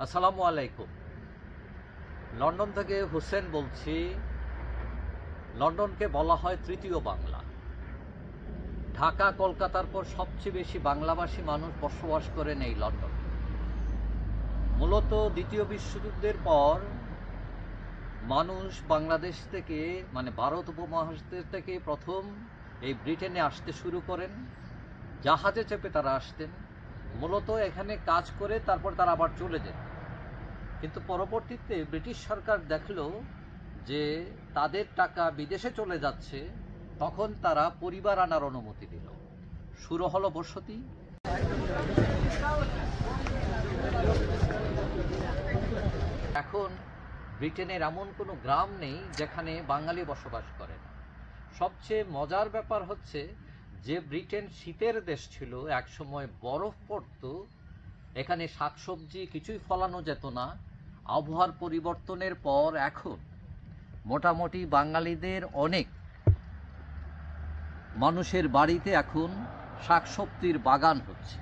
আসসালামু আলাইকুম। লন্ডন থেকে হোসেন বলছি। লন্ডনকে বলা হয় তৃতীয় বাংলা। ঢাকা কলকাতার পর সবচেয়ে বেশি বাংলাভাষী মানুষ বসবাস করেন এই লন্ডন। মূলত দ্বিতীয় বিশ্বযুদ্ধের পর মানুষ বাংলাদেশ থেকে ভারত উপমহাদেশ থেকে প্রথম এই ব্রিটেনে আসতে শুরু করেন। জাহাজে চেপে তারা আসতেন, মূলত এখানে কাজ করে তারপর তারা আবার চলে যেত। কিন্তু পরবর্তীতে ব্রিটিশ সরকার দেখল যে তাদের টাকা বিদেশে চলে যাচ্ছে, তখন তারা পরিবার আনার অনুমতি দিল। শুরু হলো বসতি। এখন ব্রিটেনের এমন কোনো গ্রাম নেই যেখানে বাঙালি বসবাস করে না। সবচেয়ে মজার ব্যাপার হচ্ছে যে ব্রিটেন শীতের দেশ ছিল, একসময় বরফ পড়তো, এখানে শাকসবজি কিছুই ফলানো যেত না। আবহাওয়ার পরিবর্তনের পর এখন মোটামুটি বাঙালিদের অনেক মানুষের বাড়িতে এখন শাকসবজির বাগান হচ্ছে।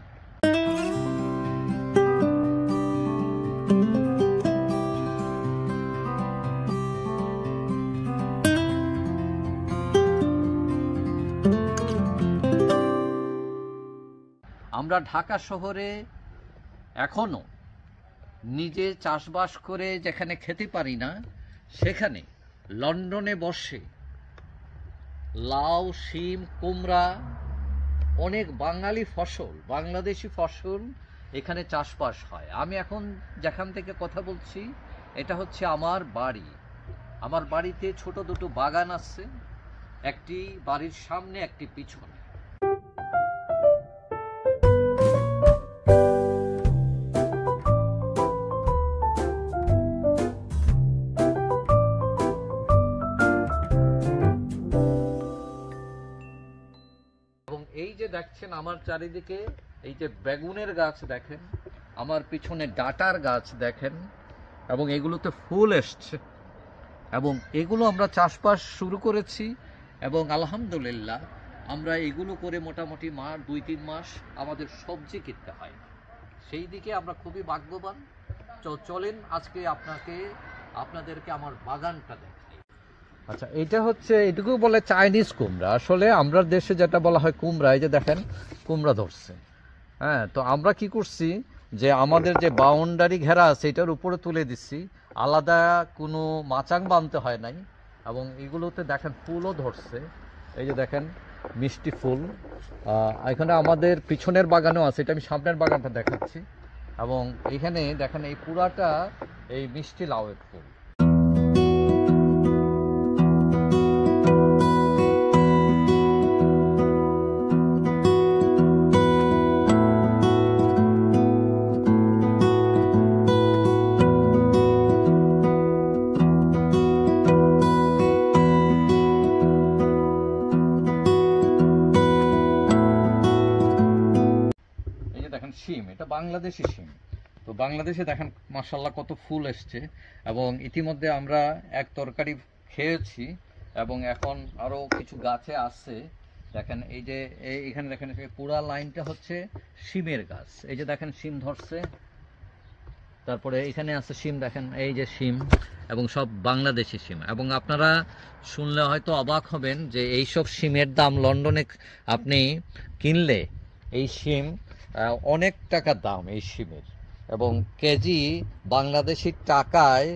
আমরা ঢাকা শহরে এখনো নিজে চাষবাস করে যেখানে খেতে পারি না, সেখানে লন্ডনে বসে লাউ, শিম, কুমড়া, অনেক বাঙালি ফসল, বাংলাদেশি ফসল এখানে চাষবাস হয়। আমি এখন যেখান থেকে কথা বলছি এটা হচ্ছে আমার বাড়ি। আমার বাড়িতে ছোট দুটো বাগান আছে, একটি বাড়ির সামনে, একটি পিছনে। এই যে দেখছেন আমার চারিদিকে, এই যে বেগুনের গাছ দেখেন, আমার পিছনে ডাটার গাছ দেখেন, এবং এগুলোতে ফুল এসছে, এবং এগুলো আমরা চাষবাস শুরু করেছি। এবং আলহামদুলিল্লাহ আমরা এগুলো করে মোটামুটি 2-3 মাস আমাদের সবজি কিনতে হয় না। সেই দিকে আমরা খুবই ভাগ্যবান। চলেন আজকে আপনাদেরকে আমার বাগানটা দেখাই। আচ্ছা, এটা হচ্ছে, এটুকু বলে চাইনিজ কুমড়া। আসলে আমরা দেশে যেটা বলা হয় কুমড়া, এই যে দেখেন কুমড়া ধরছে। হ্যাঁ, তো আমরা কি করছি যে আমাদের যে বাউন্ডারি ঘেরা আছে এটার উপরে তুলে দিচ্ছি, আলাদা কোনো মাচাং বানতে হয় নাই। এবং এগুলোতে দেখেন ফুলও ধরছে, এই যে দেখেন মিষ্টি ফুল। এখানে আমাদের পিছনের বাগানও আছে, এটা আমি সামনের বাগানটা দেখাচ্ছি। এবং এখানে দেখেন এই পুরাটা এই মিষ্টি লাউয়ের ফুল। শিম, এটা বাংলাদেশি শিম। তো বাংলাদেশে দেখেন মাশাআল্লাহ কত ফুল এসছে। এবং ইতিমধ্যে আমরা এক তরকারি খেয়েছি, এবং এখন আরো কিছু গাছে আছে। দেখেন এই যে এখানে দেখেন পুরা লাইনটা হচ্ছে শিমের গাছ। এই যে দেখেন শিম ধরছে, তারপরে এখানে আছে শিম, দেখেন এই যে শিম, এবং সব বাংলাদেশি শিম। এবং আপনারা শুনলে হয়তো অবাক হবেন যে এইসব শিমের দাম লন্ডনে আপনি কিনলে এই শিম অনেক টাকা দাম এই শিমের। এবং কেজি বাংলাদেশি টাকায়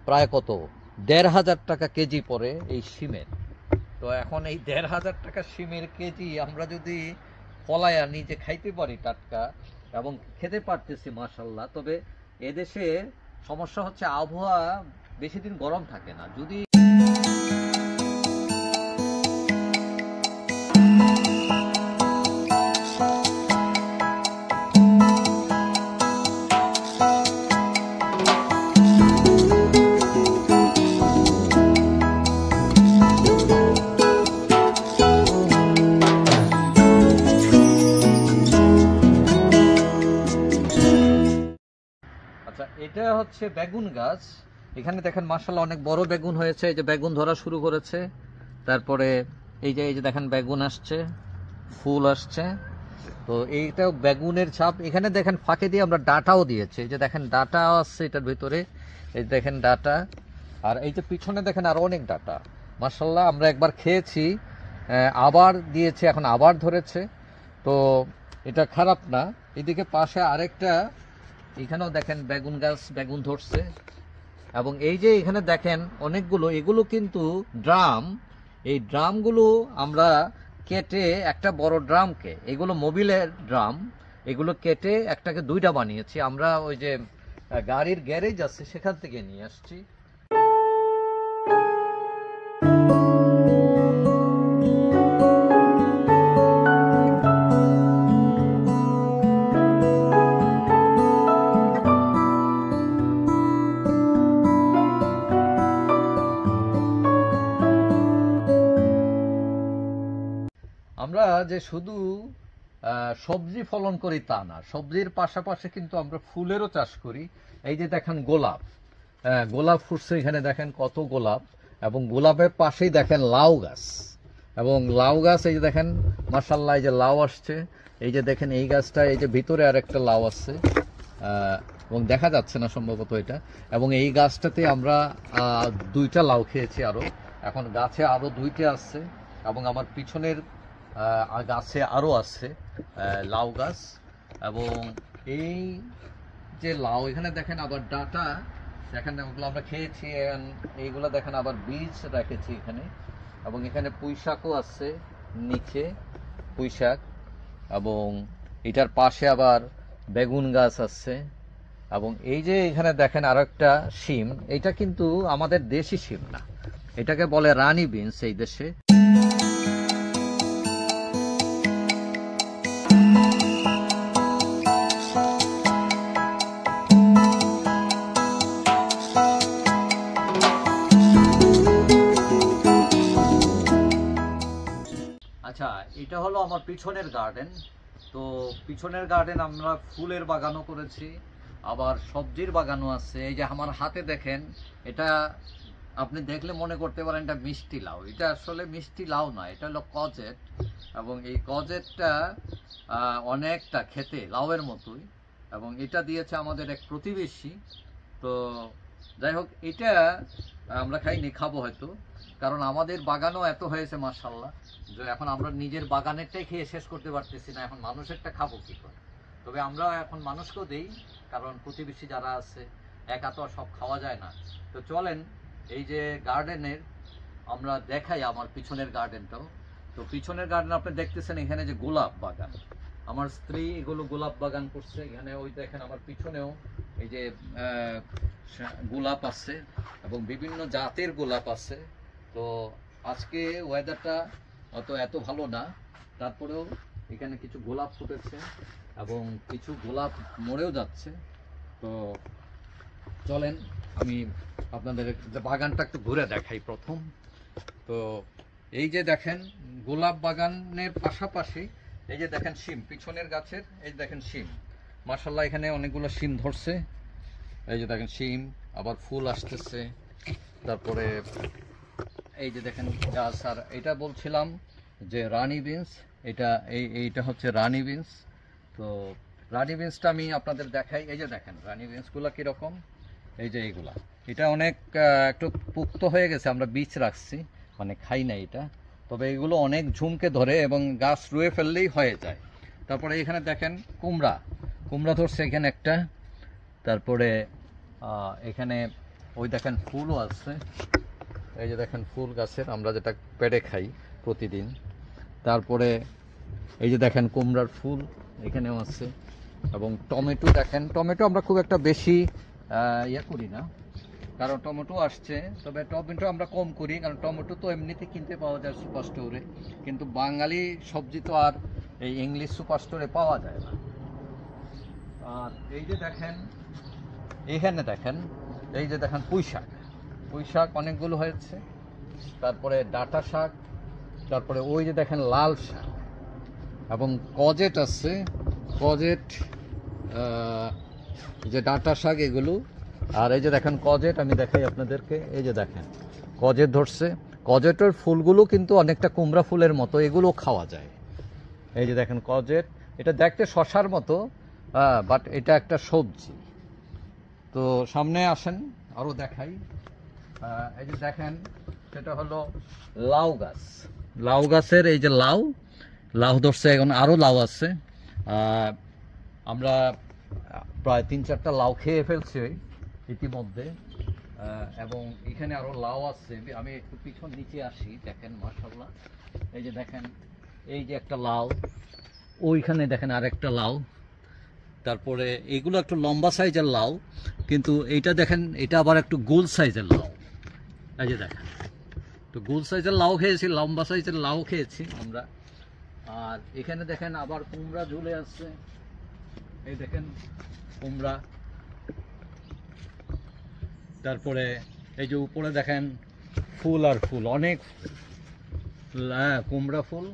প্রায় কত 1,500 টাকা কেজি পড়ে এই শিমের। তো এখন এই 1,500 টাকা শিমের কেজি আমরা যদি ফলায়া নিজে খাইতে পারি টাটকা, এবং খেতে পারতেছি মাশাআল্লাহ। তবে এদেশে সমস্যা হচ্ছে আবহাওয়া বেশি দিন গরম থাকে না। যদি এটা হচ্ছে বেগুন গাছ। এখানে দেখেন মাশাআল্লাহ অনেক বড় বেগুন হয়েছে, এই যে বেগুন ধরা শুরু করেছে। তারপরে এই যে দেখেন বেগুন আসছে, ফুল আসছে। তো এইটা বেগুনের ছাপ। এখানে দেখেন ফাঁকে দিয়ে আমরা ডাটাও দিয়েছি, এই যে দেখেন ডাটা আসছে এটার ভিতরে, এই দেখেন ডাটা। আর এই যে পিছনে দেখেন আরো অনেক ডাটা। মাশাআল্লাহ, আমরা একবার খেয়েছি, আবার দিয়েছে, এখন আবার ধরেছে। তো এটা খারাপ না। এদিকে পাশে আরেকটা, এখানেও দেখেন বেগুন গাছ, বেগুন ধরছে। এবং এই যে এখানে দেখেন অনেকগুলো, এগুলো কিন্তু ড্রাম। এই ড্রামগুলো আমরা কেটে একটা বড় ড্রামকে, এগুলো মোবিলের ড্রাম, এগুলো কেটে একটাকে দুইটা বানিয়েছি আমরা। ওই যে গাড়ির গ্যারেজ আছে সেখান থেকে নিয়ে আসছি। আমরা যে শুধু সবজি ফলন করি তা না, সবজির পাশাপাশি কিন্তু আমরা ফুলেরও চাষ করি। এই যে দেখেন গোলাপ, গোলাপ ফুটছে এখানে, দেখেন কত গোলাপ। এবং গোলাপের পাশেই দেখেন লাউ গাছ, এবং লাউ গাছ এই যে দেখেন মাশাআল্লাহ, এই যে লাউ আসছে। এই যে দেখেন এই গাছটা, এই যে ভিতরে আরেকটা লাউ আসছে, এবং দেখা যাচ্ছে না সম্ভবত এটা। এবং এই গাছটাতে আমরা দুইটা লাউ খেয়েছি আরো, এখন গাছে আরো দুইটা আসছে। এবং আমার পিছনের গাছে আরো আছে লাউ গাছ। এবং এই যে লাউ, এখানে দেখেন আবার ডাটা, দেখেন ওগুলো আমরা খেয়েছি। এইগুলো দেখেন আবার বীজ রেখেছি এখানে। এবং এখানে পুঁই শাকও আছে নিচে, পুঁই শাক। এবং এটার পাশে আবার বেগুন গাছ আছে। এবং এই যে এখানে দেখেন আরো একটা শিম, এটা কিন্তু আমাদের দেশি শিম না, এটাকে বলে রানী বিনস এই দেশে। আচ্ছা, এটা হলো আমার পিছনের গার্ডেন। তো পিছনের গার্ডেন আমরা ফুলের বাগানও করেছি, আবার সবজির বাগানও আছে। এই যে আমার হাতে দেখেন, এটা আপনি দেখলে মনে করতে পারেন এটা মিষ্টি লাউ। এটা আসলে মিষ্টি লাউ না, এটা হলো কজেট। এবং এই কজেটটা অনেকটা খেতে লাউয়ের মতোই। এবং এটা দিয়েছে আমাদের এক প্রতিবেশী। তো যাই হোক, এটা আমরা খাইনি, খাবো হয়তো, কারণ আমাদের বাগানও এত হয়েছে মাশাআল্লাহ, যে এখন আমরা নিজের বাগানেরটাই খেয়ে শেষ করতে পারতেছি না, এখন মানুষেরটা খাবো কি করে। তবে আমরা এখন মানুষকেও দেই, কারণ প্রতিবেশী যারা আছে, একা তো সব খাওয়া যায় না। তো চলেন এই যে গার্ডেনের আমরা দেখাই আমার পিছনের গার্ডেনটাও। তো পিছনের গার্ডেন আপনি দেখতেছেন, এখানে যে গোলাপ বাগান, আমার স্ত্রী এগুলো গোলাপ বাগান করছে। এখানে ওই দেখেন আমার পিছনেও এই যে গোলাপ আছে, এবং বিভিন্ন জাতের গোলাপ আছে। তো আজকে ওয়েদারটা এত ভালো না, তারপরেও এখানে কিছু গোলাপ ফুটেছে এবং কিছু গোলাপ মরেও যাচ্ছে। তো চলেন আমি আপনাদের বাগানটা একটু ঘুরে দেখাই প্রথম। তো এই যে দেখেন গোলাপ বাগানের পাশাপাশি এই যে দেখেন শিম, পিছনের গাছের এই দেখেন শিম, মাশাআল্লাহ এখানে অনেকগুলো শিম ধরছে। এই যে দেখেন শিম, আবার ফুল আসতেছে। তারপরে এই যে দেখেন গাছ। আর এটা বলছিলাম যে রানী বিনস, এইটা হচ্ছে রানী বিনস। তো রানী বিনসটা আমি আপনাদের দেখাই। এই যে দেখেন রানী বিনসগুলো কীরকম, এই যে এইগুলা, এটা অনেক একটু পুক্ত হয়ে গেছে, আমরা বীজ রাখছি, মানে খাই না এটা। তবে এগুলো অনেক ঝুমকে ধরে এবং গাছ রুয়ে ফেললেই হয়ে যায়। তারপরে এখানে দেখেন কুমড়া ধরছে এখানে একটা। তারপরে এখানে ওই দেখেন ফুলও আছে, এই যে দেখেন ফুল গাছের, আমরা যেটা পেড়ে খাই প্রতিদিন। তারপরে এই যে দেখেন কুমড়ার ফুল এখানেও আছে। এবং টমেটো দেখেন, টমেটো আমরা খুব একটা বেশি করি না, কারণ টমেটো আসছে। তবে টমেটো আমরা কম করি, কারণ টমেটো তো এমনিতে কিনতে পাওয়া যায় সুপার স্টোরে, কিন্তু বাঙালি সবজি তো আর এই ইংলিশ সুপার স্টোরে পাওয়া যায় না। আর এই যে দেখেন এখানে দেখেন, এই যে দেখেন পুঁই শাক অনেকগুলো হয়েছে। তারপরে ডাঁটা শাক, তারপরে ওই যে দেখেন লাল শাক, এবং কজেট আছে, কজেট, যে ডাঁটা শাক এগুলো। আর এই যে দেখেন কজেট, আমি দেখাই আপনাদেরকে, এই যে দেখেন কজেট ধরছে। কজেটের ফুলগুলো কিন্তু অনেকটা কুমড়া ফুলের মতো, এগুলো খাওয়া যায়। এই যে দেখেন কজেট, এটা দেখতে শশার মতো, বাট এটা একটা সবজি। তো সামনে আসেন, আরও দেখাই। এই যে দেখেন, সেটা হলো লাউ গাছ। লাউ গাছের এই যে লাউ লাউ ধরছে, এখন আরও লাউ আছে। আমরা প্রায় 3-4টা লাউ খেয়ে ফেলছি ইতিমধ্যে, এবং এখানে আরও লাউ আছে। আমি একটু পিছন নিচে আসি, দেখেন মাশাআল্লাহ। এই যে দেখেন, এই যে একটা লাউ, ওইখানে দেখেন আরেকটা লাউ। তারপরে এইগুলো একটু লম্বা সাইজের লাউ, কিন্তু এইটা দেখেন, এটা আবার একটু গোল সাইজের লাউ। এই যে দেখেন, তো গোল সাইজের লাউ খেয়েছি, লম্বা সাইজের লাউ খেয়েছি আমরা। আর এখানে দেখেন আবার কুমড়া ঝুলে আছে, এই দেখেন কুমড়া। তারপরে এই যে উপরে দেখেন ফুল আর ফুল, অনেক কুমড়া ফুল।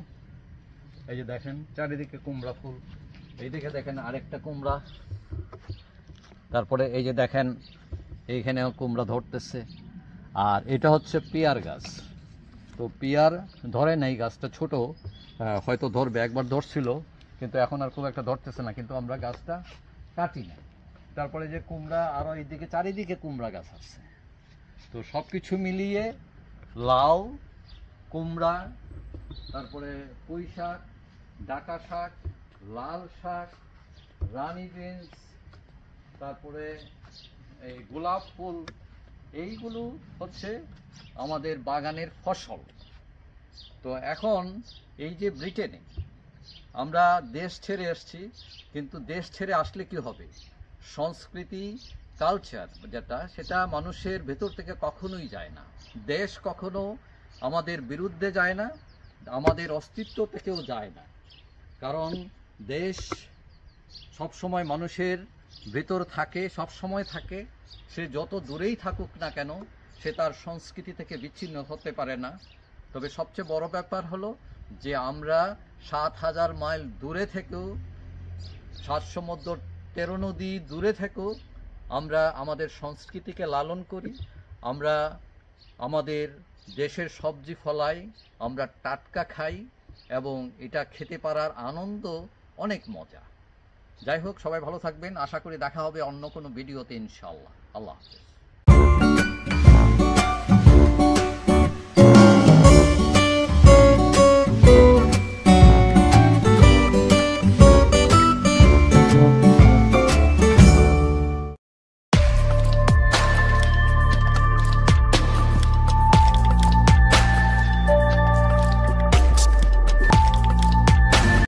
এই যে দেখেন চারিদিকে কুমড়া ফুল। এইদিকে দেখেন আরেকটা কুমড়া। তারপরে এই যে দেখেন এইখানেও কুমড়া ধরতেছে। আর এটা হচ্ছে পেয়ার গাছ। তো পেয়ার ধরে নাই, গাছটা ছোট, হয়তো ধরবে, একবার ধরছিল, কিন্তু এখন আর খুব একটা ধরতেছে না, কিন্তু আমরা গাছটা কাটি না। তারপরে যে কুমড়া, আরও এইদিকে চারিদিকে কুমড়া গাছ আছে। তো সব কিছু মিলিয়ে লাউ, কুমড়া, তারপরে পুঁই শাক, ডাঁটা শাক, লাল শাক, রানী বিনস, তারপরে এই গোলাপ ফুল, এইগুলো হচ্ছে আমাদের বাগানের ফসল। তো এখন এই যে ব্রিটেনে আমরা দেশ ছেড়ে এসছি, কিন্তু দেশ ছেড়ে আসলে কি হবে, সংস্কৃতি, কালচার যেটা, সেটা মানুষের ভেতর থেকে কখনোই যায় না। দেশ কখনো আমাদের বিরুদ্ধে যায় না, আমাদের অস্তিত্ব থেকেও যায় না। কারণ দেশ সবসময় মানুষের ভেতর থাকে, সব সময় থাকে। সে যত দূরেই থাকুক না কেন, সে তার সংস্কৃতি থেকে বিচ্ছিন্ন হতে পারে না। তবে সবচেয়ে বড় ব্যাপার হলো যে আমরা 7,000 মাইল দূরে থেকেও, 7 সমুদ্র 13 নদী দূরে থেকেও আমরা আমাদের সংস্কৃতিকে লালন করি। আমরা আমাদের দেশের সবজি ফলাই, আমরা টাটকা খাই, এবং এটা খেতে পারার আনন্দ অনেক মজা। যাই হোক, সবাই ভালো থাকবেন। আশা করি দেখা হবে অন্য কোনো ভিডিওতে ইনশাআল্লাহ। আল্লাহ হাফেজ।